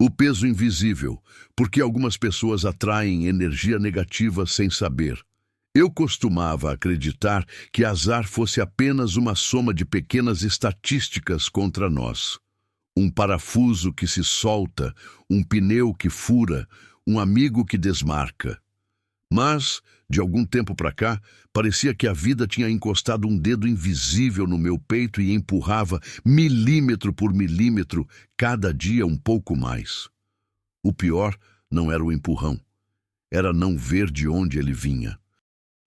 O peso invisível, porque algumas pessoas atraem energia negativa sem saber. Eu costumava acreditar que azar fosse apenas uma soma de pequenas estatísticas contra nós. Um parafuso que se solta, um pneu que fura, um amigo que desmarca. Mas, de algum tempo para cá, parecia que a vida tinha encostado um dedo invisível no meu peito e empurrava, milímetro por milímetro, cada dia um pouco mais. O pior não era o empurrão, era não ver de onde ele vinha.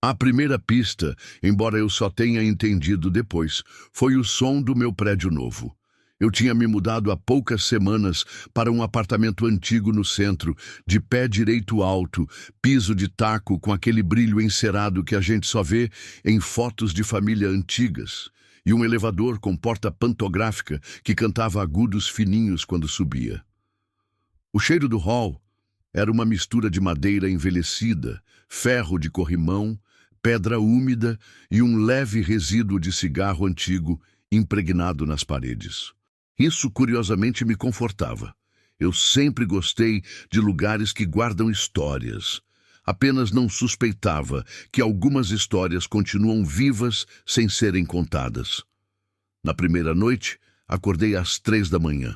A primeira pista, embora eu só tenha entendido depois, foi o som do meu prédio novo. Eu tinha me mudado há poucas semanas para um apartamento antigo no centro, de pé direito alto, piso de taco com aquele brilho encerado que a gente só vê em fotos de família antigas, e um elevador com porta pantográfica que cantava agudos fininhos quando subia. O cheiro do hall era uma mistura de madeira envelhecida, ferro de corrimão, pedra úmida e um leve resíduo de cigarro antigo impregnado nas paredes. Isso, curiosamente, me confortava. Eu sempre gostei de lugares que guardam histórias. Apenas não suspeitava que algumas histórias continuam vivas sem serem contadas. Na primeira noite, acordei às 3 da manhã.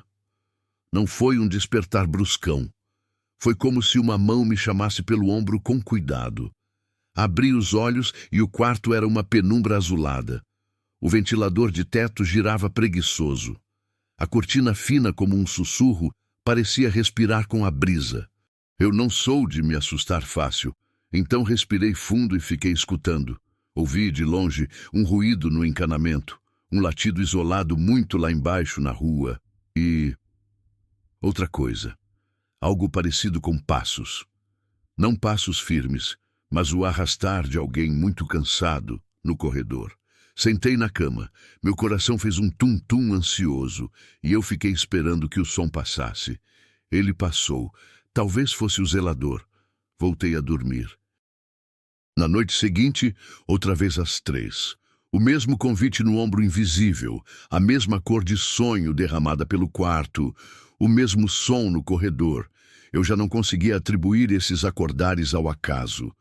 Não foi um despertar bruscão. Foi como se uma mão me chamasse pelo ombro com cuidado. Abri os olhos e o quarto era uma penumbra azulada. O ventilador de teto girava preguiçoso. A cortina fina como um sussurro parecia respirar com a brisa. Eu não sou de me assustar fácil, então respirei fundo e fiquei escutando. Ouvi de longe um ruído no encanamento, um latido isolado muito lá embaixo na rua e... outra coisa, algo parecido com passos. Não passos firmes, mas o arrastar de alguém muito cansado no corredor. Sentei na cama, meu coração fez um tum-tum ansioso e eu fiquei esperando que o som passasse. Ele passou, talvez fosse o zelador. Voltei a dormir. Na noite seguinte, outra vez às 3. O mesmo convite no ombro invisível, a mesma cor de sonho derramada pelo quarto, o mesmo som no corredor. Eu já não conseguia atribuir esses acordares ao acaso.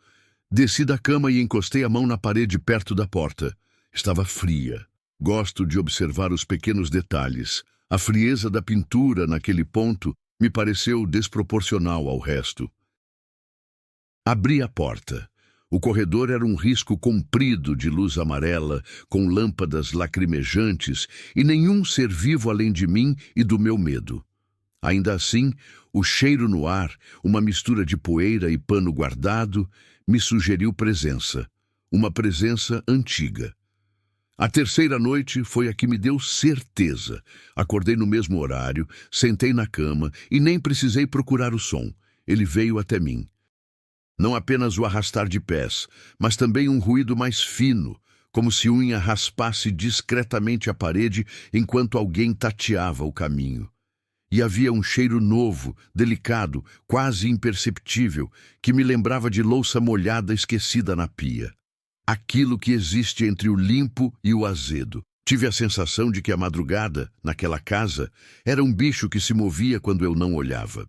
Desci da cama e encostei a mão na parede perto da porta. Estava fria. Gosto de observar os pequenos detalhes. A frieza da pintura naquele ponto me pareceu desproporcional ao resto. Abri a porta. O corredor era um risco comprido de luz amarela, com lâmpadas lacrimejantes e nenhum ser vivo além de mim e do meu medo. Ainda assim, o cheiro no ar, uma mistura de poeira e pano guardado, me sugeriu presença. Uma presença antiga. A terceira noite foi a que me deu certeza. Acordei no mesmo horário, sentei na cama e nem precisei procurar o som. Ele veio até mim. Não apenas o arrastar de pés, mas também um ruído mais fino, como se unha raspasse discretamente a parede enquanto alguém tateava o caminho. E havia um cheiro novo, delicado, quase imperceptível, que me lembrava de louça molhada esquecida na pia. Aquilo que existe entre o limpo e o azedo. Tive a sensação de que a madrugada, naquela casa, era um bicho que se movia quando eu não olhava.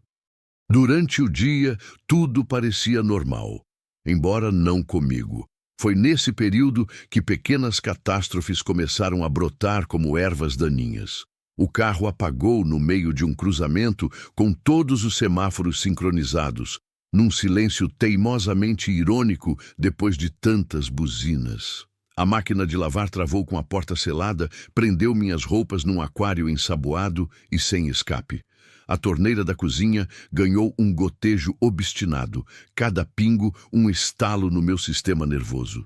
Durante o dia, tudo parecia normal, embora não comigo. Foi nesse período que pequenas catástrofes começaram a brotar como ervas daninhas. O carro apagou no meio de um cruzamento com todos os semáforos sincronizados, num silêncio teimosamente irônico depois de tantas buzinas. A máquina de lavar travou com a porta selada, prendeu minhas roupas num aquário ensaboado e sem escape. A torneira da cozinha ganhou um gotejo obstinado, cada pingo um estalo no meu sistema nervoso.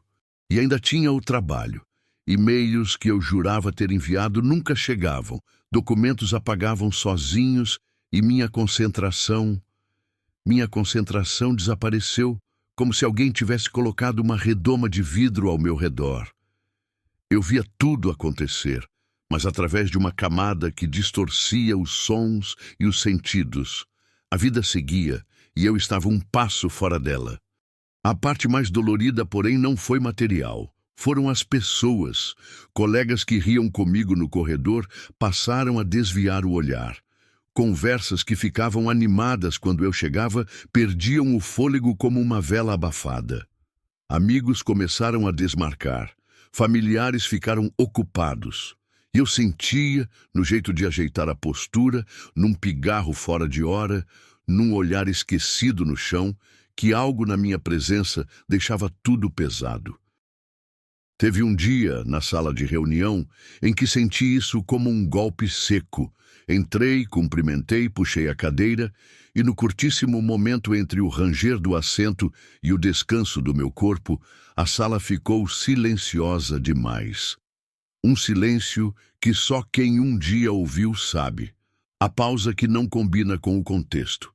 E ainda tinha o trabalho. E-mails que eu jurava ter enviado nunca chegavam, documentos apagavam sozinhos e minha concentração desapareceu, como se alguém tivesse colocado uma redoma de vidro ao meu redor. Eu via tudo acontecer, mas através de uma camada que distorcia os sons e os sentidos. A vida seguia e eu estava um passo fora dela. A parte mais dolorida, porém, não foi material. Foram as pessoas. Colegas que riam comigo no corredor passaram a desviar o olhar. Conversas que ficavam animadas quando eu chegava perdiam o fôlego como uma vela abafada. Amigos começaram a desmarcar, familiares ficaram ocupados. E eu sentia, no jeito de ajeitar a postura, num pigarro fora de hora, num olhar esquecido no chão, que algo na minha presença deixava tudo pesado. Teve um dia, na sala de reunião, em que senti isso como um golpe seco. Entrei, cumprimentei, puxei a cadeira, e no curtíssimo momento entre o ranger do assento e o descanso do meu corpo, a sala ficou silenciosa demais. Um silêncio que só quem um dia ouviu sabe. A pausa que não combina com o contexto.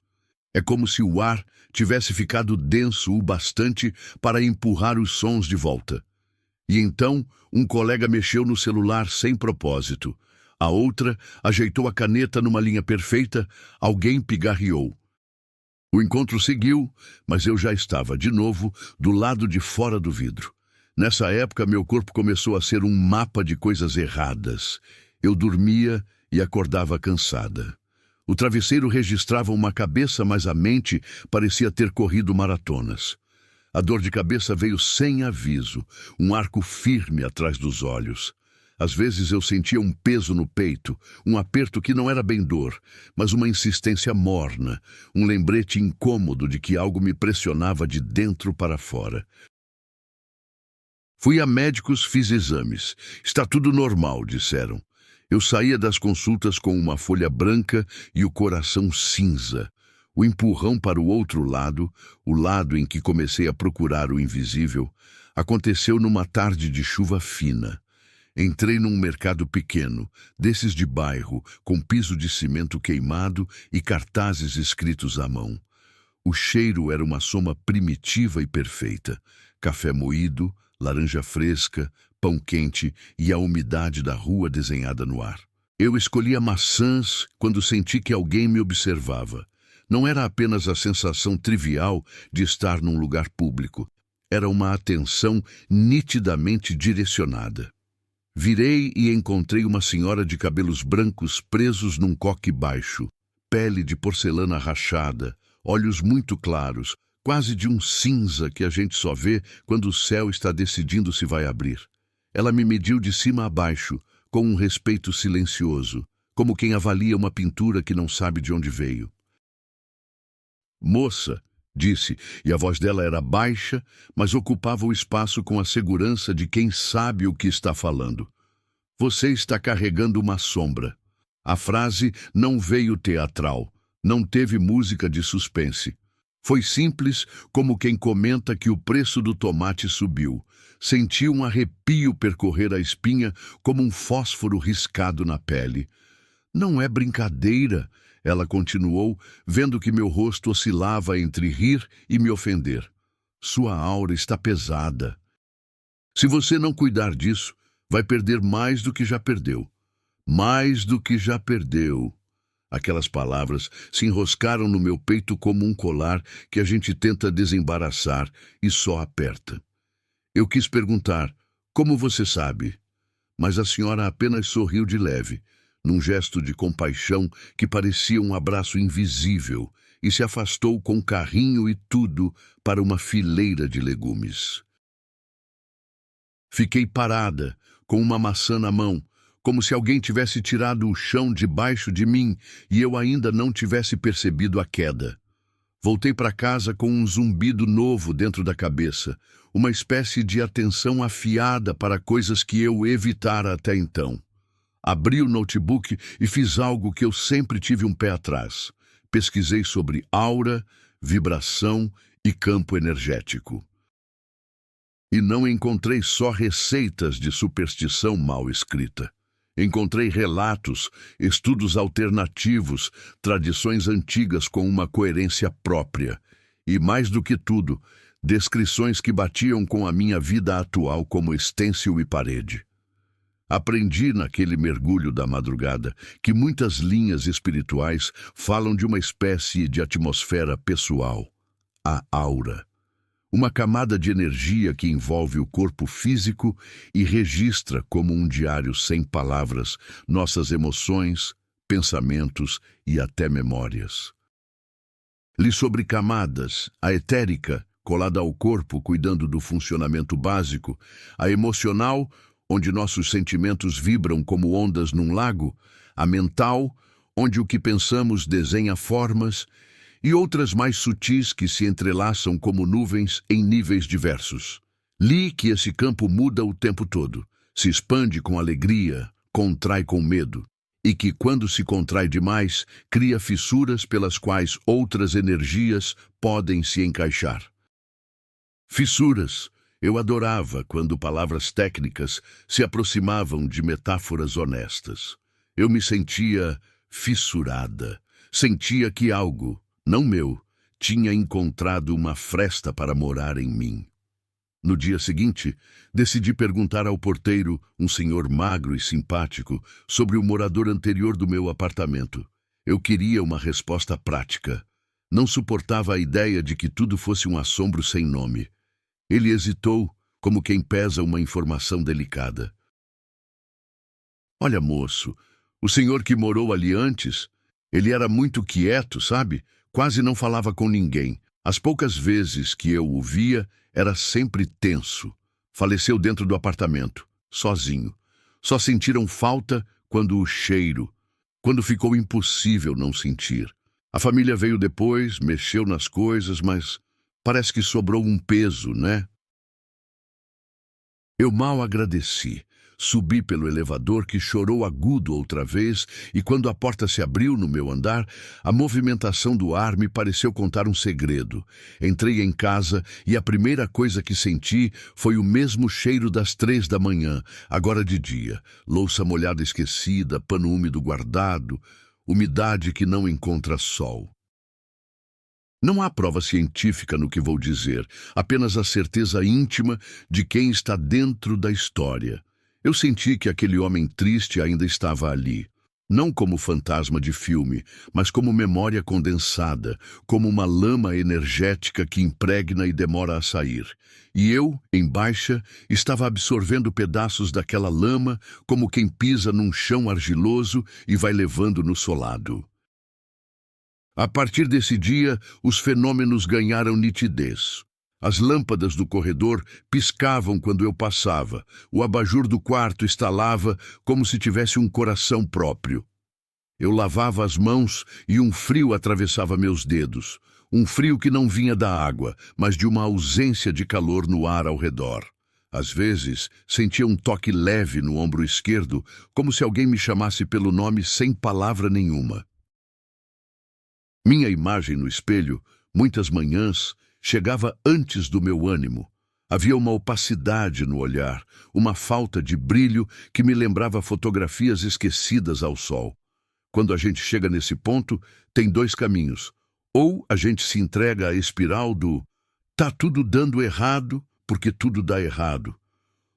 É como se o ar tivesse ficado denso o bastante para empurrar os sons de volta. E então, um colega mexeu no celular sem propósito. A outra ajeitou a caneta numa linha perfeita, alguém pigarreou. O encontro seguiu, mas eu já estava, de novo, do lado de fora do vidro. Nessa época, meu corpo começou a ser um mapa de coisas erradas. Eu dormia e acordava cansada. O travesseiro registrava uma cabeça, mas a mente parecia ter corrido maratonas. A dor de cabeça veio sem aviso, um arco firme atrás dos olhos. Às vezes eu sentia um peso no peito, um aperto que não era bem dor, mas uma insistência morna, um lembrete incômodo de que algo me pressionava de dentro para fora. Fui a médicos, fiz exames. Está tudo normal, disseram. Eu saía das consultas com uma folha branca e o coração cinza. O empurrão para o outro lado, o lado em que comecei a procurar o invisível, aconteceu numa tarde de chuva fina. Entrei num mercado pequeno, desses de bairro, com piso de cimento queimado e cartazes escritos à mão. O cheiro era uma soma primitiva e perfeita. Café moído, laranja fresca, pão quente e a umidade da rua desenhada no ar. Eu escolhia maçãs quando senti que alguém me observava. Não era apenas a sensação trivial de estar num lugar público. Era uma atenção nitidamente direcionada. Virei e encontrei uma senhora de cabelos brancos presos num coque baixo, pele de porcelana rachada, olhos muito claros, quase de um cinza que a gente só vê quando o céu está decidindo se vai abrir. Ela me mediu de cima a baixo, com um respeito silencioso, como quem avalia uma pintura que não sabe de onde veio. "Moça", disse, e a voz dela era baixa, mas ocupava o espaço com a segurança de quem sabe o que está falando. "Você está carregando uma sombra." A frase não veio teatral, não teve música de suspense. Foi simples, como quem comenta que o preço do tomate subiu. Senti um arrepio percorrer a espinha como um fósforo riscado na pele. "Não é brincadeira", ela continuou, vendo que meu rosto oscilava entre rir e me ofender. "Sua aura está pesada. Se você não cuidar disso, vai perder mais do que já perdeu. Mais do que já perdeu." Aquelas palavras se enroscaram no meu peito como um colar que a gente tenta desembaraçar e só aperta. Eu quis perguntar, "Como você sabe?" Mas a senhora apenas sorriu de leve, num gesto de compaixão que parecia um abraço invisível, e se afastou com carrinho e tudo para uma fileira de legumes. Fiquei parada, com uma maçã na mão, como se alguém tivesse tirado o chão debaixo de mim e eu ainda não tivesse percebido a queda. Voltei para casa com um zumbido novo dentro da cabeça, uma espécie de atenção afiada para coisas que eu evitara até então. Abri o notebook e fiz algo que eu sempre tive um pé atrás. Pesquisei sobre aura, vibração e campo energético. E não encontrei só receitas de superstição mal escrita. Encontrei relatos, estudos alternativos, tradições antigas com uma coerência própria. E, mais do que tudo, descrições que batiam com a minha vida atual como estêncil e parede. Aprendi naquele mergulho da madrugada que muitas linhas espirituais falam de uma espécie de atmosfera pessoal, a aura. Uma camada de energia que envolve o corpo físico e registra como um diário sem palavras nossas emoções, pensamentos e até memórias. Li sobre camadas, a etérica, colada ao corpo, cuidando do funcionamento básico, a emocional, onde nossos sentimentos vibram como ondas num lago, a mental, onde o que pensamos desenha formas, e outras mais sutis que se entrelaçam como nuvens em níveis diversos. Li que esse campo muda o tempo todo, se expande com alegria, contrai com medo, e que, quando se contrai demais, cria fissuras pelas quais outras energias podem se encaixar. Fissuras. Eu adorava quando palavras técnicas se aproximavam de metáforas honestas. Eu me sentia fissurada. Sentia que algo, não meu, tinha encontrado uma fresta para morar em mim. No dia seguinte, decidi perguntar ao porteiro, um senhor magro e simpático, sobre o morador anterior do meu apartamento. Eu queria uma resposta prática. Não suportava a ideia de que tudo fosse um assombro sem nome. Ele hesitou, como quem pesa uma informação delicada. Olha, moço, o senhor que morou ali antes, ele era muito quieto, sabe? Quase não falava com ninguém. As poucas vezes que eu o via, era sempre tenso. Faleceu dentro do apartamento, sozinho. Só sentiram falta quando ficou impossível não sentir. A família veio depois, mexeu nas coisas, mas parece que sobrou um peso, né? Eu mal agradeci. Subi pelo elevador que chorou agudo outra vez e quando a porta se abriu no meu andar, a movimentação do ar me pareceu contar um segredo. Entrei em casa e a primeira coisa que senti foi o mesmo cheiro das 3 da manhã, agora de dia. Louça molhada esquecida, pano úmido guardado, umidade que não encontra sol. Não há prova científica no que vou dizer, apenas a certeza íntima de quem está dentro da história. Eu senti que aquele homem triste ainda estava ali, não como fantasma de filme, mas como memória condensada, como uma lama energética que impregna e demora a sair. E eu, em baixa, estava absorvendo pedaços daquela lama como quem pisa num chão argiloso e vai levando no solado. A partir desse dia, os fenômenos ganharam nitidez. As lâmpadas do corredor piscavam quando eu passava. O abajur do quarto estalava como se tivesse um coração próprio. Eu lavava as mãos e um frio atravessava meus dedos. Um frio que não vinha da água, mas de uma ausência de calor no ar ao redor. Às vezes, sentia um toque leve no ombro esquerdo, como se alguém me chamasse pelo nome sem palavra nenhuma. Minha imagem no espelho, muitas manhãs, chegava antes do meu ânimo. Havia uma opacidade no olhar, uma falta de brilho que me lembrava fotografias esquecidas ao sol. Quando a gente chega nesse ponto, tem 2 caminhos. Ou a gente se entrega à espiral do "tá tudo dando errado porque tudo dá errado".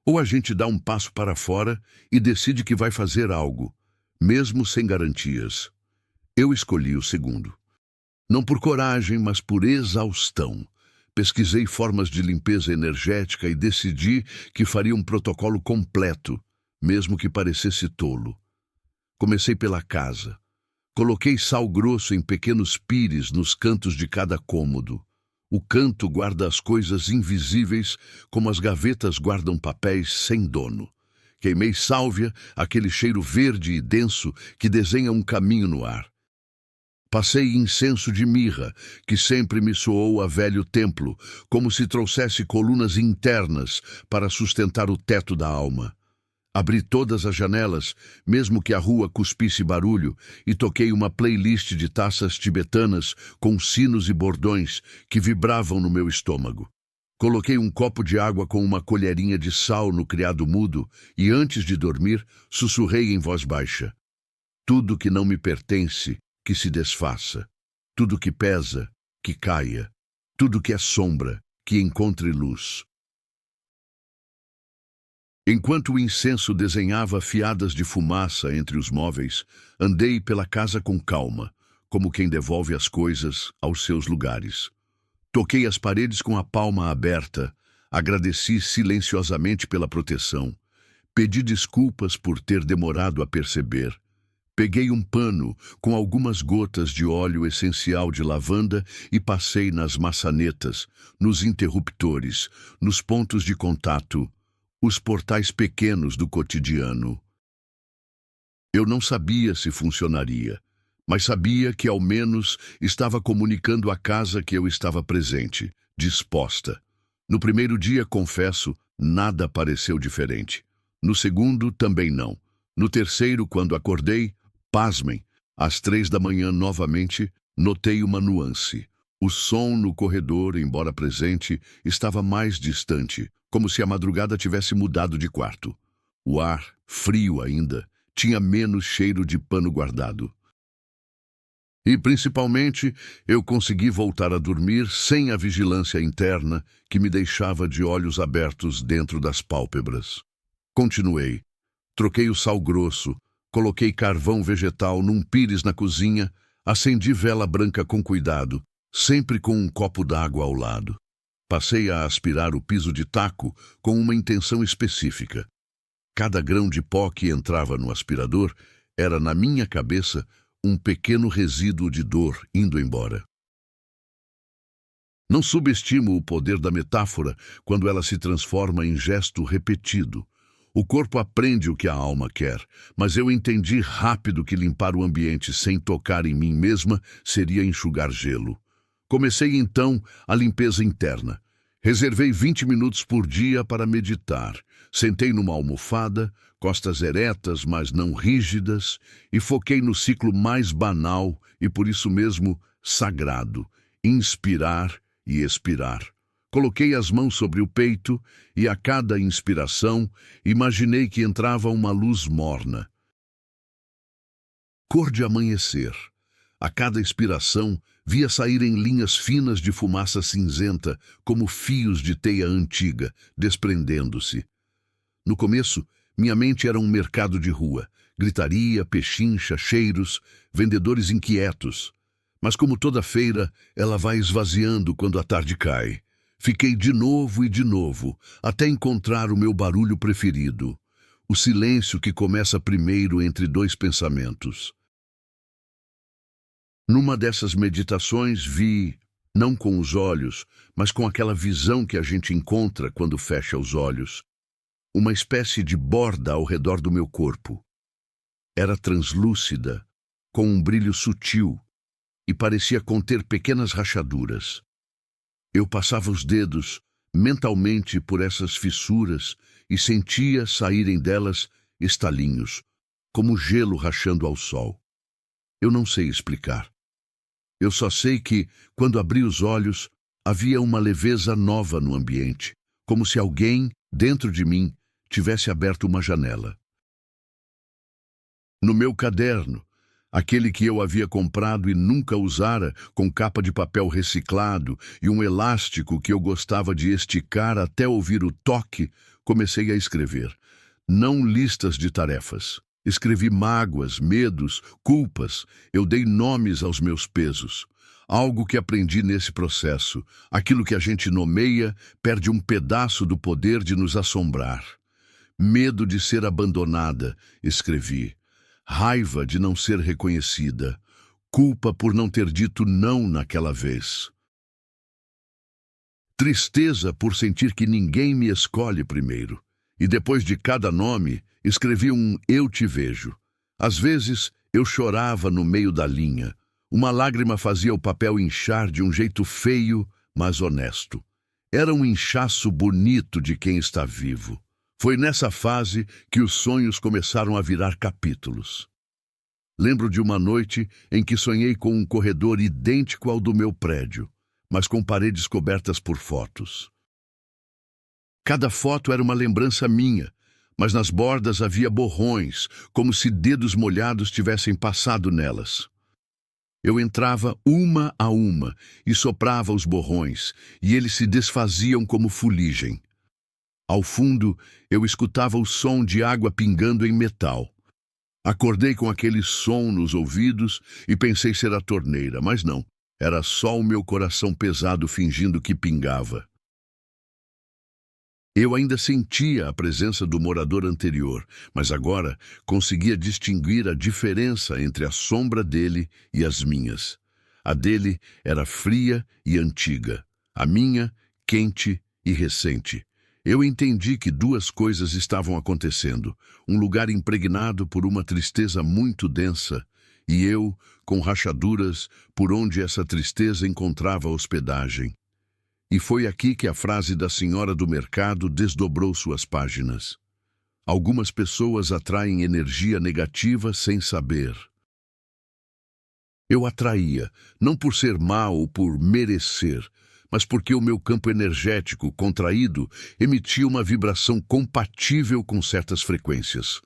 Ou a gente dá um passo para fora e decide que vai fazer algo, mesmo sem garantias. Eu escolhi o segundo. Não por coragem, mas por exaustão. Pesquisei formas de limpeza energética e decidi que faria um protocolo completo, mesmo que parecesse tolo. Comecei pela casa. Coloquei sal grosso em pequenos pires nos cantos de cada cômodo. O canto guarda as coisas invisíveis como as gavetas guardam papéis sem dono. Queimei sálvia, aquele cheiro verde e denso que desenha um caminho no ar. Passei incenso de mirra, que sempre me soou a velho templo, como se trouxesse colunas internas para sustentar o teto da alma. Abri todas as janelas, mesmo que a rua cuspisse barulho, e toquei uma playlist de taças tibetanas com sinos e bordões que vibravam no meu estômago. Coloquei um copo de água com uma colherinha de sal no criado mudo e, antes de dormir, sussurrei em voz baixa: "Tudo que não me pertence, que se desfaça. Tudo que pesa, que caia. Tudo que é sombra, que encontre luz." Enquanto o incenso desenhava fiadas de fumaça entre os móveis, andei pela casa com calma, como quem devolve as coisas aos seus lugares. Toquei as paredes com a palma aberta, agradeci silenciosamente pela proteção, pedi desculpas por ter demorado a perceber. Peguei um pano com algumas gotas de óleo essencial de lavanda e passei nas maçanetas, nos interruptores, nos pontos de contato, os portais pequenos do cotidiano. Eu não sabia se funcionaria, mas sabia que ao menos estava comunicando à casa que eu estava presente, disposta. No primeiro dia, confesso, nada pareceu diferente. No segundo, também não. No terceiro, quando acordei, pasmem, às 3 da manhã novamente, notei uma nuance. O som no corredor, embora presente, estava mais distante, como se a madrugada tivesse mudado de quarto. O ar, frio ainda, tinha menos cheiro de pano guardado. E, principalmente, eu consegui voltar a dormir sem a vigilância interna que me deixava de olhos abertos dentro das pálpebras. Continuei. Troquei o sal grosso, coloquei carvão vegetal num pires na cozinha, acendi vela branca com cuidado, sempre com um copo d'água ao lado. Passei a aspirar o piso de taco com uma intenção específica. Cada grão de pó que entrava no aspirador era, na minha cabeça, um pequeno resíduo de dor indo embora. Não subestimo o poder da metáfora quando ela se transforma em gesto repetido. O corpo aprende o que a alma quer, mas eu entendi rápido que limpar o ambiente sem tocar em mim mesma seria enxugar gelo. Comecei então a limpeza interna. Reservei 20 minutos por dia para meditar. Sentei numa almofada, costas eretas, mas não rígidas, e foquei no ciclo mais banal e, por isso mesmo, sagrado: inspirar e expirar. Coloquei as mãos sobre o peito e, a cada inspiração, imaginei que entrava uma luz morna. Cor de amanhecer. A cada expiração, via saírem linhas finas de fumaça cinzenta, como fios de teia antiga, desprendendo-se. No começo, minha mente era um mercado de rua. Gritaria, pechincha, cheiros, vendedores inquietos. Mas como toda feira, ela vai esvaziando quando a tarde cai. Fiquei de novo e de novo, até encontrar o meu barulho preferido. O silêncio que começa primeiro entre dois pensamentos. Numa dessas meditações vi, não com os olhos, mas com aquela visão que a gente encontra quando fecha os olhos, uma espécie de borda ao redor do meu corpo. Era translúcida, com um brilho sutil, e parecia conter pequenas rachaduras. Eu passava os dedos mentalmente por essas fissuras e sentia saírem delas estalinhos, como gelo rachando ao sol. Eu não sei explicar. Eu só sei que, quando abri os olhos, havia uma leveza nova no ambiente, como se alguém, dentro de mim, tivesse aberto uma janela. No meu caderno, aquele que eu havia comprado e nunca usara, com capa de papel reciclado e um elástico que eu gostava de esticar até ouvir o toque, comecei a escrever. Não listas de tarefas. Escrevi mágoas, medos, culpas. Eu dei nomes aos meus pesos. Algo que aprendi nesse processo. Aquilo que a gente nomeia perde um pedaço do poder de nos assombrar. Medo de ser abandonada, escrevi. Raiva de não ser reconhecida. Culpa por não ter dito não naquela vez. Tristeza por sentir que ninguém me escolhe primeiro. E depois de cada nome, escrevi um "eu te vejo". Às vezes, eu chorava no meio da linha. Uma lágrima fazia o papel inchar de um jeito feio, mas honesto. Era um inchaço bonito de quem está vivo. Foi nessa fase que os sonhos começaram a virar capítulos. Lembro de uma noite em que sonhei com um corredor idêntico ao do meu prédio, mas com paredes cobertas por fotos. Cada foto era uma lembrança minha, mas nas bordas havia borrões, como se dedos molhados tivessem passado nelas. Eu entrava uma a uma e soprava os borrões, e eles se desfaziam como fuligem. Ao fundo, eu escutava o som de água pingando em metal. Acordei com aquele som nos ouvidos e pensei ser a torneira, mas não. Era só o meu coração pesado fingindo que pingava. Eu ainda sentia a presença do morador anterior, mas agora conseguia distinguir a diferença entre a sombra dele e as minhas. A dele era fria e antiga, a minha, quente e recente. Eu entendi que duas coisas estavam acontecendo: um lugar impregnado por uma tristeza muito densa, e eu, com rachaduras por onde essa tristeza encontrava hospedagem. E foi aqui que a frase da senhora do mercado desdobrou suas páginas. Algumas pessoas atraem energia negativa sem saber. Eu atraía, não por ser mau ou por merecer, mas porque o meu campo energético contraído emitia uma vibração compatível com certas frequências.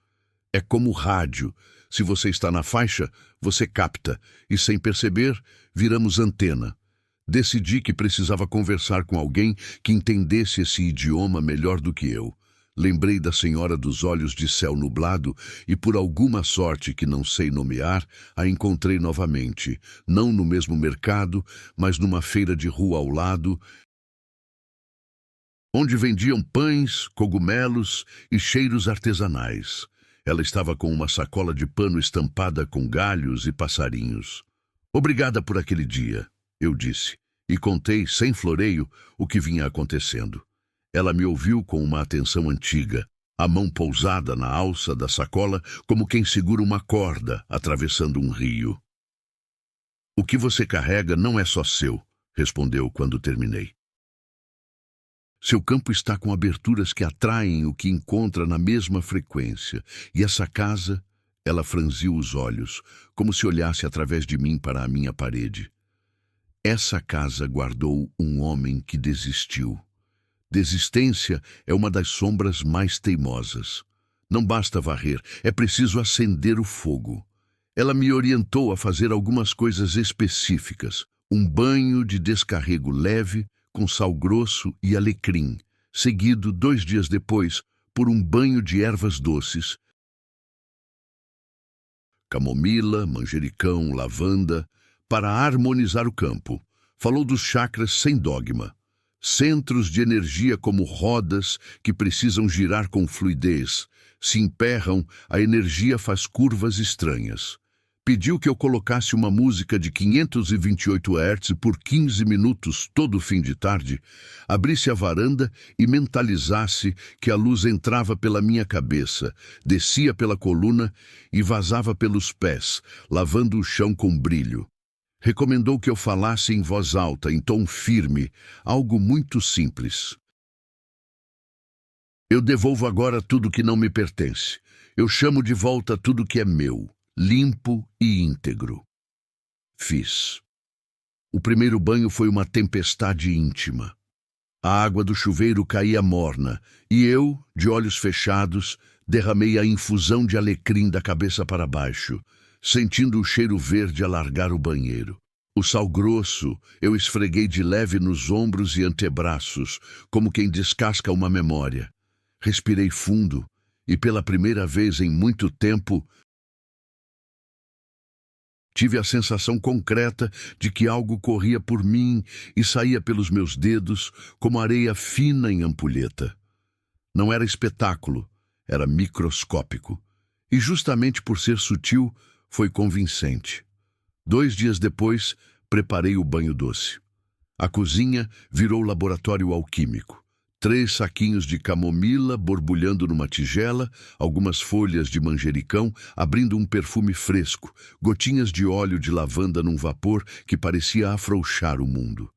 É como rádio. Se você está na faixa, você capta, e sem perceber, viramos antena. Decidi que precisava conversar com alguém que entendesse esse idioma melhor do que eu. Lembrei da senhora dos olhos de céu nublado e, por alguma sorte que não sei nomear, a encontrei novamente, não no mesmo mercado, mas numa feira de rua ao lado, onde vendiam pães, cogumelos e cheiros artesanais. Ela estava com uma sacola de pano estampada com galhos e passarinhos. "Obrigada por aquele dia", eu disse, e contei, sem floreio, o que vinha acontecendo. Ela me ouviu com uma atenção antiga, a mão pousada na alça da sacola, como quem segura uma corda atravessando um rio. "O que você carrega não é só seu", respondeu quando terminei. "Seu campo está com aberturas que atraem o que encontra na mesma frequência. E essa casa", ela franziu os olhos, como se olhasse através de mim para a minha parede. "Essa casa guardou um homem que desistiu. Desistência é uma das sombras mais teimosas. Não basta varrer, é preciso acender o fogo." Ela me orientou a fazer algumas coisas específicas. Um banho de descarrego leve, com sal grosso e alecrim, seguido, 2 dias depois, por um banho de ervas doces, camomila, manjericão, lavanda, para harmonizar o campo. Falou dos chakras sem dogma. Centros de energia como rodas que precisam girar com fluidez. Se emperram, a energia faz curvas estranhas. Pediu que eu colocasse uma música de 528 Hz por 15 minutos todo fim de tarde, abrisse a varanda e mentalizasse que a luz entrava pela minha cabeça, descia pela coluna e vazava pelos pés, lavando o chão com brilho. Recomendou que eu falasse em voz alta, em tom firme, algo muito simples. "Eu devolvo agora tudo que não me pertence. Eu chamo de volta tudo que é meu, limpo e íntegro." Fiz. O primeiro banho foi uma tempestade íntima. A água do chuveiro caía morna, e eu, de olhos fechados, derramei a infusão de alecrim da cabeça para baixo, sentindo o cheiro verde alargar o banheiro. O sal grosso eu esfreguei de leve nos ombros e antebraços, como quem descasca uma memória. Respirei fundo e, pela primeira vez em muito tempo, tive a sensação concreta de que algo corria por mim e saía pelos meus dedos como areia fina em ampulheta. Não era espetáculo, era microscópico. E justamente por ser sutil, foi convincente. 2 dias depois, preparei o banho doce. A cozinha virou laboratório alquímico. 3 saquinhos de camomila borbulhando numa tigela, algumas folhas de manjericão abrindo um perfume fresco, gotinhas de óleo de lavanda num vapor que parecia afrouxar o mundo.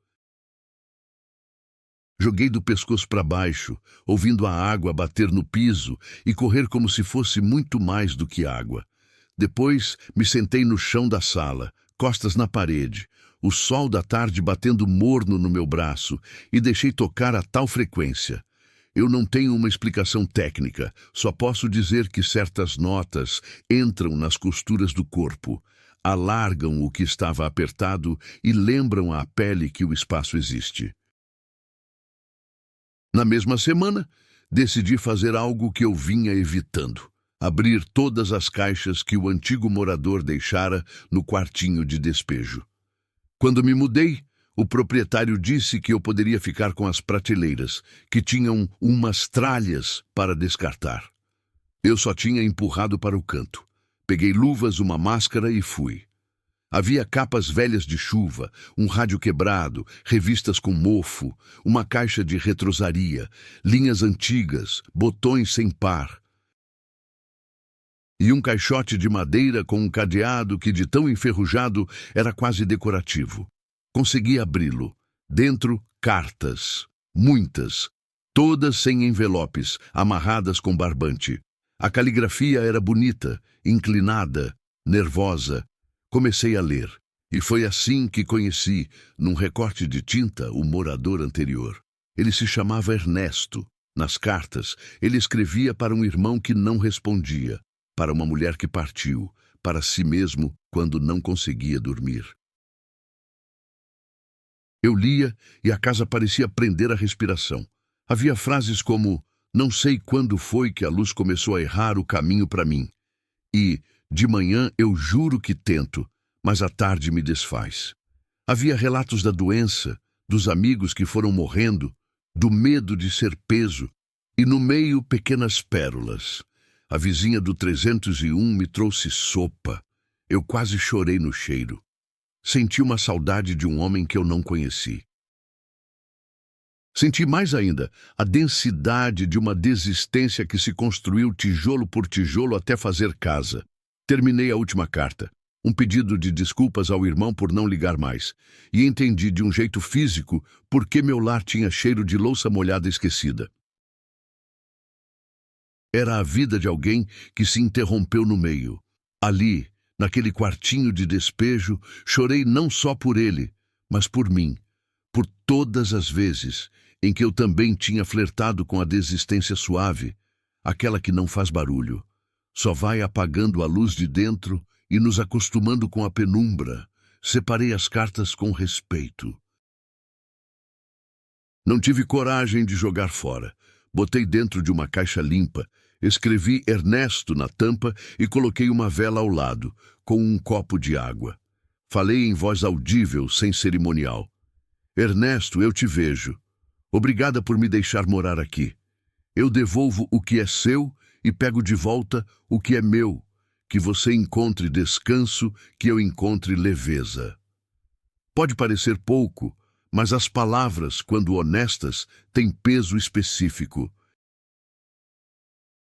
Joguei do pescoço para baixo, ouvindo a água bater no piso e correr como se fosse muito mais do que água. Depois me sentei no chão da sala, costas na parede, o sol da tarde batendo morno no meu braço, e deixei tocar a tal frequência. Eu não tenho uma explicação técnica, só posso dizer que certas notas entram nas costuras do corpo, alargam o que estava apertado e lembram à pele que o espaço existe. Na mesma semana, decidi fazer algo que eu vinha evitando: abrir todas as caixas que o antigo morador deixara no quartinho de despejo. Quando me mudei, O proprietário disse que eu poderia ficar com as prateleiras, que tinham umas tralhas para descartar. Eu só tinha empurrado para o canto. Peguei luvas, uma máscara e fui. Havia capas velhas de chuva, um rádio quebrado, revistas com mofo, uma caixa de retrosaria, linhas antigas, botões sem par. E um caixote de madeira com um cadeado que, de tão enferrujado, era quase decorativo. Consegui abri-lo. Dentro, cartas. Muitas. Todas sem envelopes, amarradas com barbante. A caligrafia era bonita, inclinada, nervosa. Comecei a ler. E foi assim que conheci, num recorte de tinta, o morador anterior. Ele se chamava Ernesto. Nas cartas, ele escrevia para um irmão que não respondia, para uma mulher que partiu, para si mesmo quando não conseguia dormir. Eu lia e a casa parecia prender a respiração. Havia frases como: "Não sei quando foi que a luz começou a errar o caminho para mim." E "De manhã eu juro que tento, mas à tarde me desfaz." Havia relatos da doença, dos amigos que foram morrendo, do medo de ser peso, e no meio pequenas pérolas. A vizinha do 301 me trouxe sopa. Eu quase chorei no cheiro. Senti uma saudade de um homem que eu não conheci. Senti mais ainda a densidade de uma desistência que se construiu tijolo por tijolo até fazer casa. Terminei a última carta, um pedido de desculpas ao irmão por não ligar mais, e entendi de um jeito físico por que meu lar tinha cheiro de louça molhada esquecida. Era a vida de alguém que se interrompeu no meio. Ali, naquele quartinho de despejo, chorei não só por ele, mas por mim, por todas as vezes em que eu também tinha flertado com a desistência suave, aquela que não faz barulho, só vai apagando a luz de dentro e nos acostumando com a penumbra. Separei as cartas com respeito. Não tive coragem de jogar fora. Botei dentro de uma caixa limpa, escrevi Ernesto na tampa e coloquei uma vela ao lado, com um copo de água. Falei em voz audível, sem cerimonial. "Ernesto, eu te vejo. Obrigada por me deixar morar aqui. Eu devolvo o que é seu e pego de volta o que é meu. Que você encontre descanso, que eu encontre leveza." Pode parecer pouco, mas as palavras, quando honestas, têm peso específico.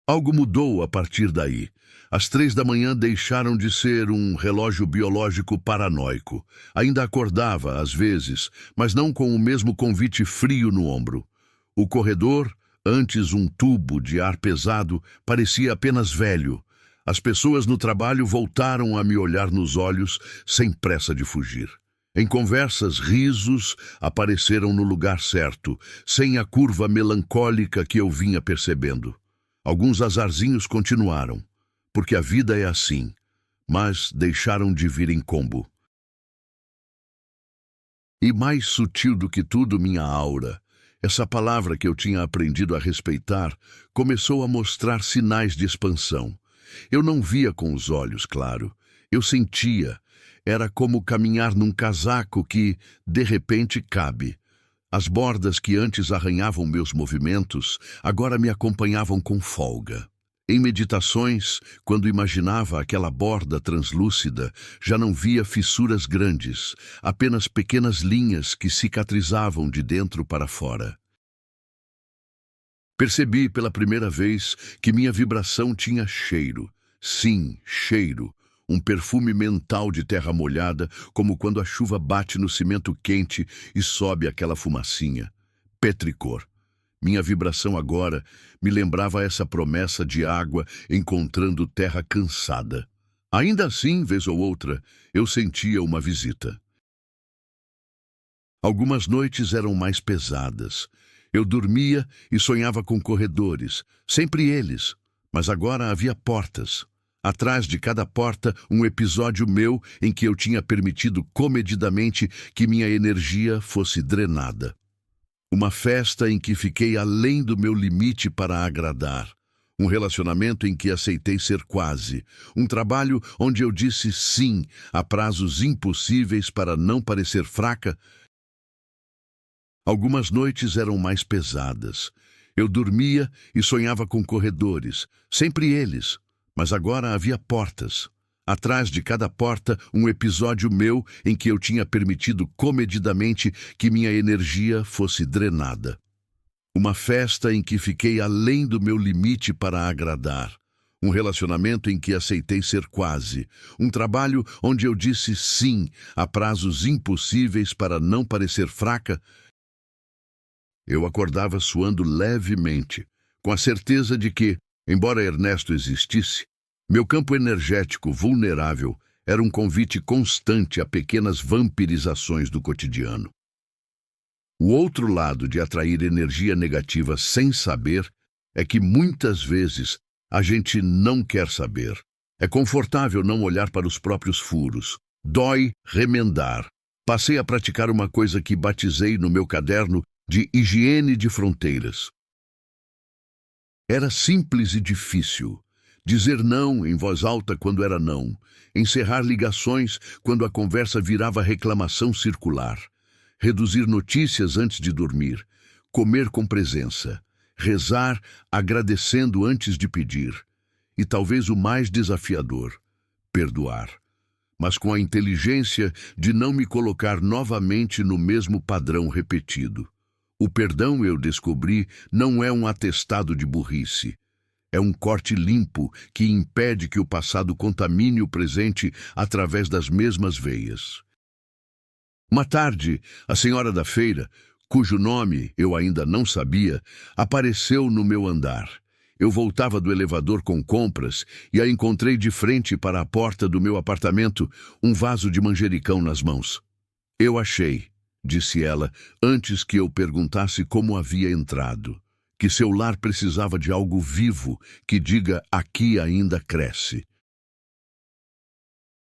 Algo mudou a partir daí. Às 3 da manhã deixaram de ser um relógio biológico paranoico. Ainda acordava, às vezes, mas não com o mesmo convite frio no ombro. O corredor, antes um tubo de ar pesado, parecia apenas velho. As pessoas no trabalho voltaram a me olhar nos olhos, sem pressa de fugir. Em conversas, risos apareceram no lugar certo, sem a curva melancólica que eu vinha percebendo. Alguns azarzinhos continuaram, porque a vida é assim, mas deixaram de vir em combo. E mais sutil do que tudo, minha aura, essa palavra que eu tinha aprendido a respeitar, começou a mostrar sinais de expansão. Eu não via com os olhos, claro. Eu sentia. Era como caminhar num casaco que, de repente, cabe. As bordas que antes arranhavam meus movimentos, agora me acompanhavam com folga. Em meditações, quando imaginava aquela borda translúcida, já não via fissuras grandes, apenas pequenas linhas que cicatrizavam de dentro para fora. Percebi pela primeira vez que minha vibração tinha cheiro. Sim, cheiro. Um perfume mental de terra molhada, como quando a chuva bate no cimento quente e sobe aquela fumacinha. Petricor. Minha vibração agora me lembrava essa promessa de água encontrando terra cansada. Ainda assim, vez ou outra, eu sentia uma visita. Algumas noites eram mais pesadas. Eu dormia e sonhava com corredores, sempre eles, mas agora havia portas. Atrás de cada porta, um episódio meu em que eu tinha permitido comedidamente que minha energia fosse drenada. Uma festa em que fiquei além do meu limite para agradar. Um relacionamento em que aceitei ser quase. Um trabalho onde eu disse sim a prazos impossíveis para não parecer fraca. Algumas noites eram mais pesadas. Eu dormia e sonhava com corredores, sempre eles, mas agora havia portas. Atrás de cada porta, um episódio meu em que eu tinha permitido comedidamente que minha energia fosse drenada. Uma festa em que fiquei além do meu limite para agradar. Um relacionamento em que aceitei ser quase. Um trabalho onde eu disse sim a prazos impossíveis para não parecer fraca. Eu acordava suando levemente, com a certeza de que, embora Ernesto existisse, meu campo energético vulnerável era um convite constante a pequenas vampirizações do cotidiano. O outro lado de atrair energia negativa sem saber é que muitas vezes a gente não quer saber. É confortável não olhar para os próprios furos. Dói remendar. Passei a praticar uma coisa que batizei no meu caderno de higiene de fronteiras. Era simples e difícil. Dizer não em voz alta quando era não. Encerrar ligações quando a conversa virava reclamação circular. Reduzir notícias antes de dormir. Comer com presença. Rezar agradecendo antes de pedir. E talvez o mais desafiador, perdoar. Mas com a inteligência de não me colocar novamente no mesmo padrão repetido. O perdão, eu descobri, não é um atestado de burrice. É um corte limpo que impede que o passado contamine o presente através das mesmas veias. Uma tarde, a senhora da feira, cujo nome eu ainda não sabia, apareceu no meu andar. Eu voltava do elevador com compras e a encontrei de frente para a porta do meu apartamento, um vaso de manjericão nas mãos. Eu achei, disse ela, antes que eu perguntasse como havia entrado, que seu lar precisava de algo vivo que diga aqui ainda cresce.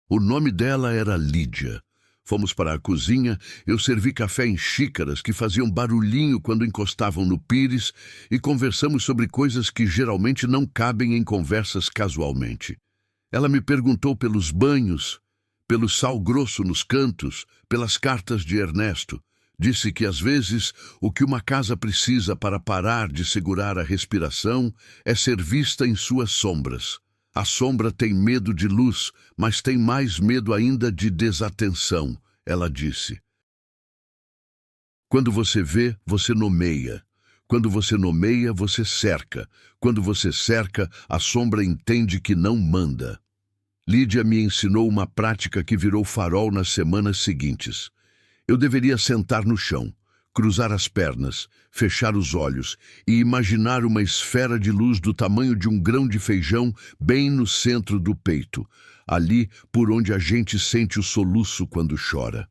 O nome dela era Lídia. Fomos para a cozinha, eu servi café em xícaras que faziam barulhinho quando encostavam no pires e conversamos sobre coisas que geralmente não cabem em conversas casualmente. Ela me perguntou pelos banhos, pelo sal grosso nos cantos, pelas cartas de Ernesto. Disse que às vezes o que uma casa precisa para parar de segurar a respiração é ser vista em suas sombras. A sombra tem medo de luz, mas tem mais medo ainda de desatenção, ela disse. Quando você vê, você nomeia. Quando você nomeia, você cerca. Quando você cerca, a sombra entende que não manda. Lídia me ensinou uma prática que virou farol nas semanas seguintes. Eu deveria sentar no chão, cruzar as pernas, fechar os olhos e imaginar uma esfera de luz do tamanho de um grão de feijão bem no centro do peito, ali por onde a gente sente o soluço quando chora.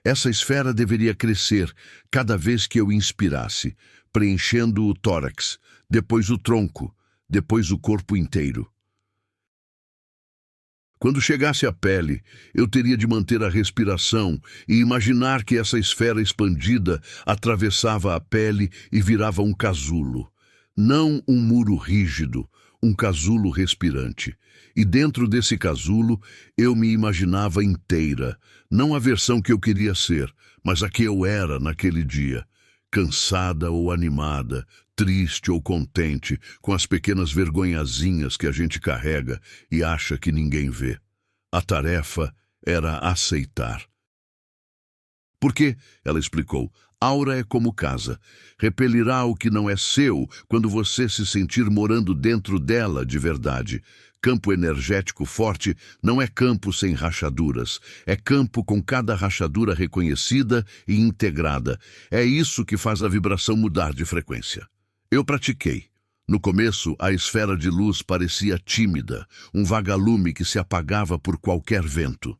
Essa esfera deveria crescer cada vez que eu inspirasse, preenchendo o tórax, depois o tronco, depois o corpo inteiro. Quando chegasse à pele, eu teria de manter a respiração e imaginar que essa esfera expandida atravessava a pele e virava um casulo. Não um muro rígido, um casulo respirante. E dentro desse casulo, eu me imaginava inteira, não a versão que eu queria ser, mas a que eu era naquele dia. Cansada ou animada, triste ou contente, com as pequenas vergonhazinhas que a gente carrega e acha que ninguém vê. A tarefa era aceitar. Porque, ela explicou, aura é como casa. Repelirá o que não é seu quando você se sentir morando dentro dela de verdade. Campo energético forte não é campo sem rachaduras. É campo com cada rachadura reconhecida e integrada. É isso que faz a vibração mudar de frequência. Eu pratiquei. No começo, a esfera de luz parecia tímida, um vagalume que se apagava por qualquer vento.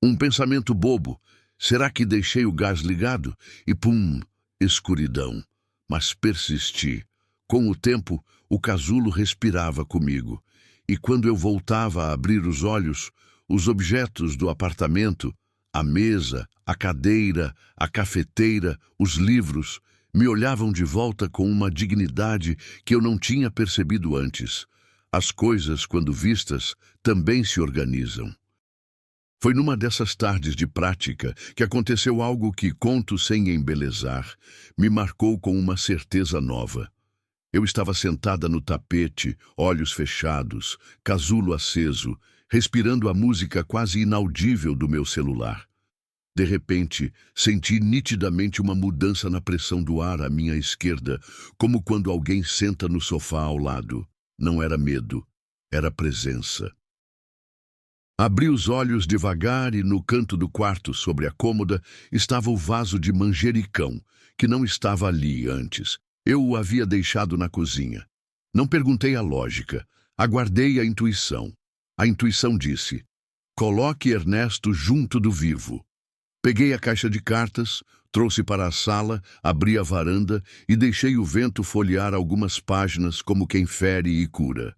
Um pensamento bobo. Será que deixei o gás ligado? E pum, escuridão. Mas persisti. Com o tempo, o casulo respirava comigo. E quando eu voltava a abrir os olhos, os objetos do apartamento, a mesa, a cadeira, a cafeteira, os livros, me olhavam de volta com uma dignidade que eu não tinha percebido antes. As coisas, quando vistas, também se organizam. Foi numa dessas tardes de prática que aconteceu algo que, conto sem embelezar, me marcou com uma certeza nova. Eu estava sentada no tapete, olhos fechados, casulo aceso, respirando a música quase inaudível do meu celular. De repente, senti nitidamente uma mudança na pressão do ar à minha esquerda, como quando alguém senta no sofá ao lado. Não era medo, era presença. Abri os olhos devagar e no canto do quarto, sobre a cômoda, estava o vaso de manjericão, que não estava ali antes. Eu o havia deixado na cozinha. Não perguntei a lógica, aguardei a intuição. A intuição disse: coloque Ernesto junto do vivo. Peguei a caixa de cartas, trouxe para a sala, abri a varanda e deixei o vento folhear algumas páginas como quem fere e cura.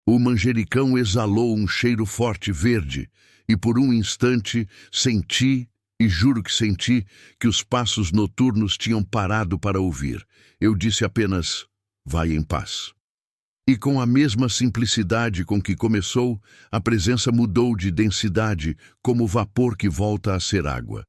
O manjericão exalou um cheiro forte verde e por um instante senti, e juro que senti, que os passos noturnos tinham parado para ouvir. Eu disse apenas: vai em paz. E com a mesma simplicidade com que começou, a presença mudou de densidade, como vapor que volta a ser água.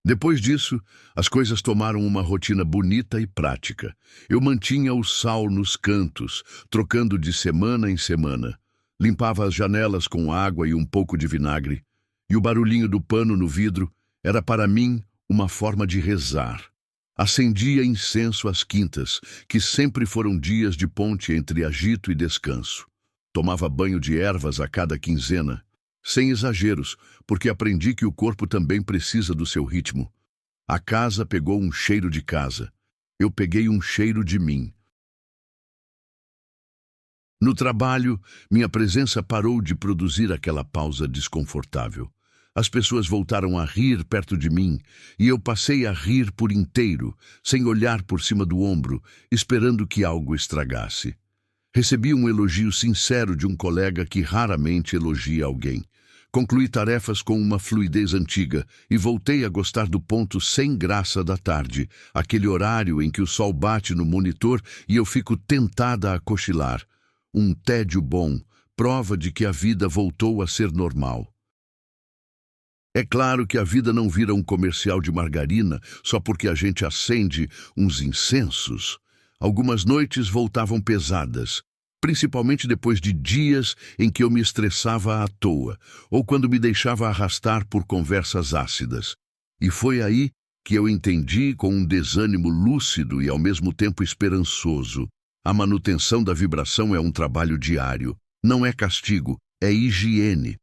Depois disso, as coisas tomaram uma rotina bonita e prática. Eu mantinha o sal nos cantos, trocando de semana em semana. Limpava as janelas com água e um pouco de vinagre. E o barulhinho do pano no vidro era para mim uma forma de rezar. Acendia incenso às quintas, que sempre foram dias de ponte entre agito e descanso. Tomava banho de ervas a cada quinzena, sem exageros, porque aprendi que o corpo também precisa do seu ritmo. A casa pegou um cheiro de casa. Eu peguei um cheiro de mim. No trabalho, minha presença parou de produzir aquela pausa desconfortável. As pessoas voltaram a rir perto de mim, e eu passei a rir por inteiro, sem olhar por cima do ombro, esperando que algo estragasse. Recebi um elogio sincero de um colega que raramente elogia alguém. Concluí tarefas com uma fluidez antiga e voltei a gostar do ponto sem graça da tarde, aquele horário em que o sol bate no monitor e eu fico tentada a cochilar. Um tédio bom, prova de que a vida voltou a ser normal. É claro que a vida não vira um comercial de margarina só porque a gente acende uns incensos. Algumas noites voltavam pesadas, principalmente depois de dias em que eu me estressava à toa, ou quando me deixava arrastar por conversas ácidas. E foi aí que eu entendi, com um desânimo lúcido e ao mesmo tempo esperançoso: a manutenção da vibração é um trabalho diário, não é castigo, é higiene.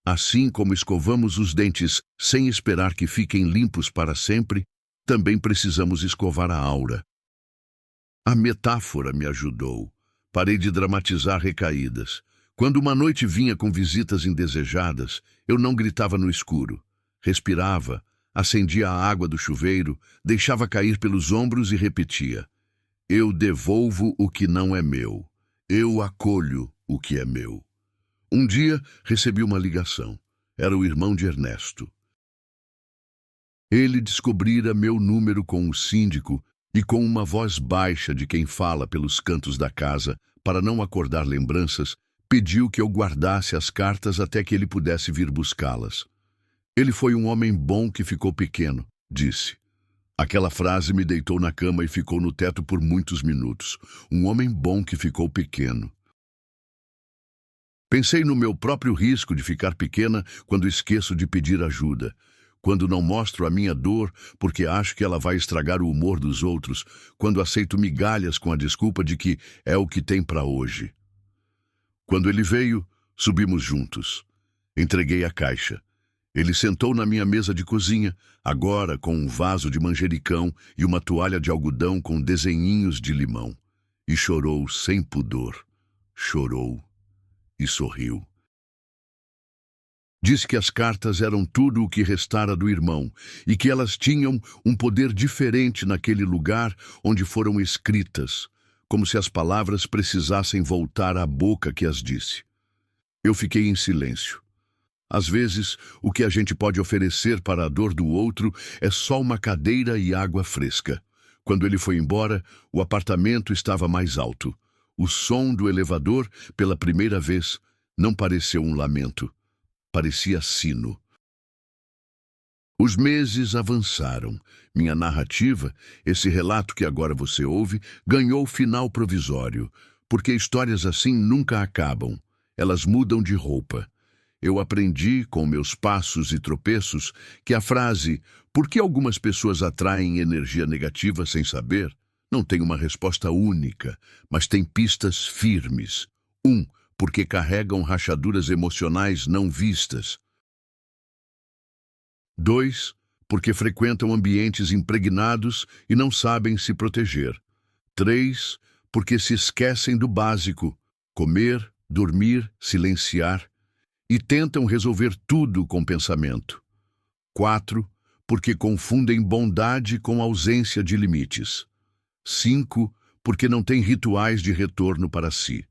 Assim como escovamos os dentes sem esperar que fiquem limpos para sempre, também precisamos escovar a aura. A metáfora me ajudou. Parei de dramatizar recaídas. Quando uma noite vinha com visitas indesejadas, eu não gritava no escuro. Respirava, acendia a água do chuveiro, deixava cair pelos ombros e repetia: eu devolvo o que não é meu. Eu acolho o que é meu. Um dia, recebi uma ligação. Era o irmão de Ernesto. Ele descobrira meu número com o síndico e, com uma voz baixa de quem fala pelos cantos da casa, para não acordar lembranças, pediu que eu guardasse as cartas até que ele pudesse vir buscá-las. Ele foi um homem bom que ficou pequeno, disse. Aquela frase me deitou na cama e ficou no teto por muitos minutos. Um homem bom que ficou pequeno. Pensei no meu próprio risco de ficar pequena quando esqueço de pedir ajuda, quando não mostro a minha dor porque acho que ela vai estragar o humor dos outros, quando aceito migalhas com a desculpa de que é o que tem para hoje. Quando ele veio, subimos juntos. Entreguei a caixa. Ele sentou na minha mesa de cozinha, agora com um vaso de manjericão e uma toalha de algodão com desenhinhos de limão, e chorou sem pudor. Chorou. E sorriu. Disse que as cartas eram tudo o que restara do irmão e que elas tinham um poder diferente naquele lugar onde foram escritas, como se as palavras precisassem voltar à boca que as disse. Eu fiquei em silêncio. Às vezes, o que a gente pode oferecer para a dor do outro é só uma cadeira e água fresca. Quando ele foi embora, o apartamento estava mais alto. O som do elevador, pela primeira vez, Não pareceu um lamento, parecia sino. Os meses avançaram. Minha narrativa, esse relato que agora você ouve, ganhou final provisório, porque histórias assim nunca acabam. Elas mudam de roupa. Eu aprendi, com meus passos e tropeços, que a frase "por que algumas pessoas atraem energia negativa sem saber?" não tem uma resposta única, mas tem pistas firmes. 1. Porque carregam rachaduras emocionais não vistas. 2. Porque frequentam ambientes impregnados e não sabem se proteger. 3. Porque se esquecem do básico: comer, dormir, silenciar, e tentam resolver tudo com pensamento. 4. Porque confundem bondade com ausência de limites. 5. Porque não têm rituais de retorno para si.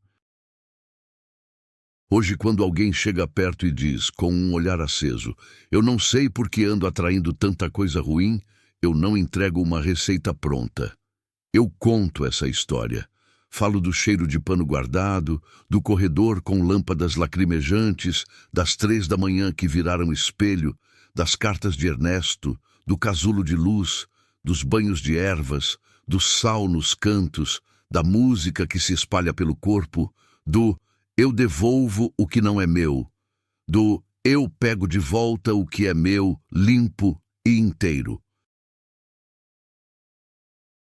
Hoje, quando alguém chega perto e diz, com um olhar aceso, "Eu não sei por que ando atraindo tanta coisa ruim", eu não entrego uma receita pronta. Eu conto essa história. Falo do cheiro de pano guardado, do corredor com lâmpadas lacrimejantes, das 3 da manhã que viraram espelho, das cartas de Ernesto, do casulo de luz, dos banhos de ervas, do sal nos cantos, da música que se espalha pelo corpo, do "eu devolvo o que não é meu", do "eu pego de volta o que é meu, limpo e inteiro".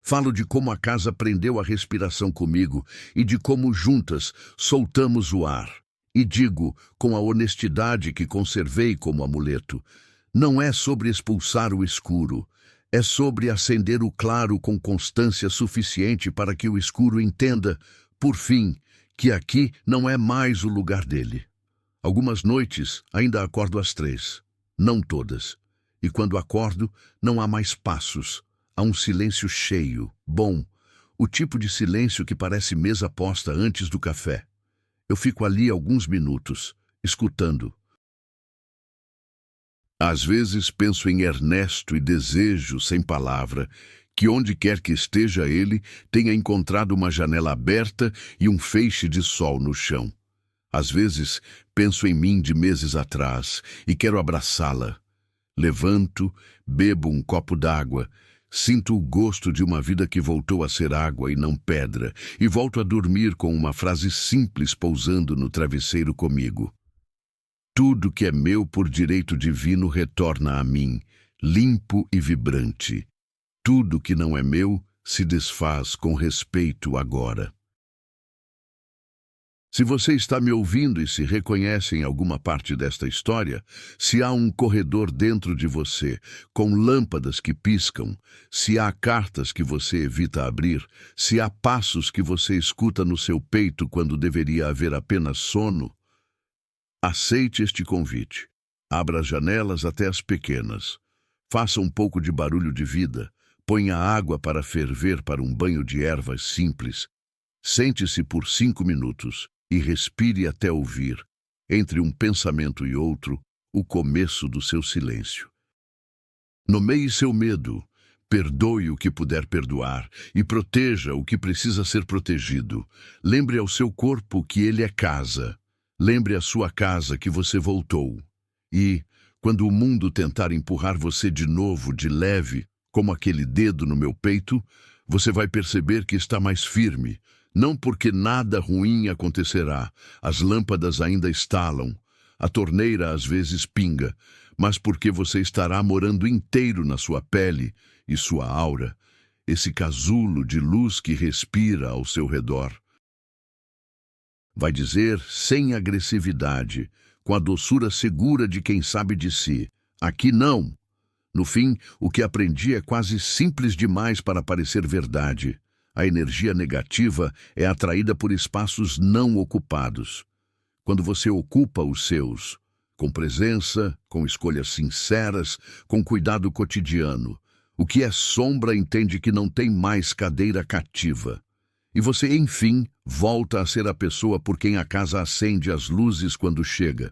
Falo de como a casa prendeu a respiração comigo e de como juntas soltamos o ar. E digo, com a honestidade que conservei como amuleto, não é sobre expulsar o escuro, é sobre acender o claro com constância suficiente para que o escuro entenda, por fim, que aqui não é mais o lugar dele. Algumas noites ainda acordo às 3, não todas. E quando acordo, não há mais passos. Há um silêncio cheio, bom, o tipo de silêncio que parece mesa posta antes do café. Eu fico ali alguns minutos, escutando. Às vezes penso em Ernesto e desejo, sem palavra, que onde quer que esteja ele, tenha encontrado uma janela aberta e um feixe de sol no chão. Às vezes penso em mim de meses atrás e quero abraçá-la. Levanto, bebo um copo d'água, sinto o gosto de uma vida que voltou a ser água e não pedra, e volto a dormir com uma frase simples pousando no travesseiro comigo. Tudo que é meu por direito divino retorna a mim, limpo e vibrante. Tudo que não é meu se desfaz com respeito agora. Se você está me ouvindo e se reconhece em alguma parte desta história, se há um corredor dentro de você, com lâmpadas que piscam, se há cartas que você evita abrir, se há passos que você escuta no seu peito quando deveria haver apenas sono, aceite este convite. Abra as janelas até as pequenas. Faça um pouco de barulho de vida. Ponha água para ferver para um banho de ervas simples. Sente-se por 5 minutos e respire até ouvir, entre um pensamento e outro, o começo do seu silêncio. Nomeie seu medo, perdoe o que puder perdoar e proteja o que precisa ser protegido. Lembre ao seu corpo que ele é casa. Lembre a sua casa que você voltou. E, quando o mundo tentar empurrar você de novo, de leve, como aquele dedo no meu peito, você vai perceber que está mais firme. Não porque nada ruim acontecerá, as lâmpadas ainda estalam, a torneira às vezes pinga, mas porque você estará morando inteiro na sua pele e sua aura, esse casulo de luz que respira ao seu redor. Vai dizer sem agressividade, com a doçura segura de quem sabe de si: aqui não. No fim, o que aprendi é quase simples demais para parecer verdade. A energia negativa é atraída por espaços não ocupados. Quando você ocupa os seus, com presença, com escolhas sinceras, com cuidado cotidiano, o que é sombra entende que não tem mais cadeira cativa. E você, enfim, volta a ser a pessoa por quem a casa acende as luzes quando chega.